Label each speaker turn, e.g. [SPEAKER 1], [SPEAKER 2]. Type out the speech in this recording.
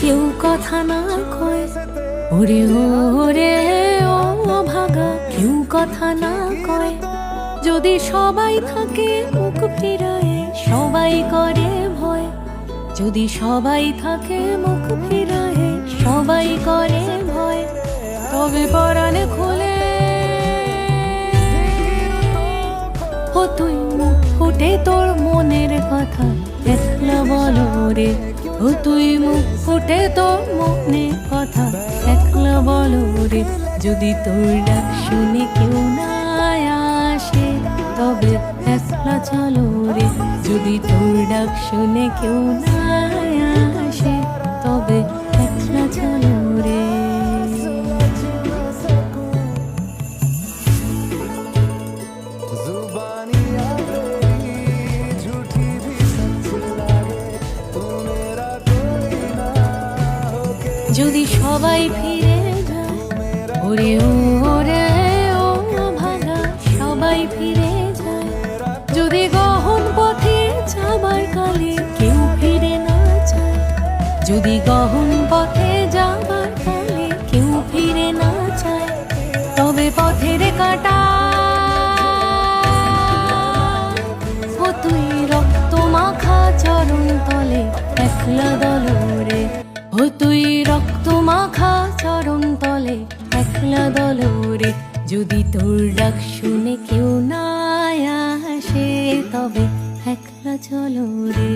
[SPEAKER 1] কেউ কথা না কয়, ওরে ওরে ও ভাগা কেউ কথা না কয়। যদি সবাই থাকে মুখ ফিরায়, সবাই করে ভয়। যদি সবাই থাকে মুখ ফিরায়, সবাই করে ভয়। তবে পরাণে খুলে ও তুই মুখ ফুটে তোর মনের কথা একলা বলো রে। ও তুই মুখ ফুটে তোর মনের কথা একলা বলো রে। যদি তোর ডাক শুনে কেউ না আসে, তবে একলা চলো রে। যদি তোর ডাক শুনে কেউ না আসে, তবে একলা চলো রে। যদি সবাই ফিরে যায়, ওরে ওরে ও ভাগা সবাই ফিরে যায়। যদি গহন পথে যাবার কালে কেউ ফিরে না যায়, যদি গহন পথে যাবার কালে কেউ ফিরে না যায়, তবে পথের কাটা ও তুই রক্ত মাখা চরণ তলে একলা দলরে। ও তুই রক্ত মাখা চরণ তলে একলা দলরে। যদি তোর ডাক শুনে কেউ না আসে, তবে একলা চলো রে।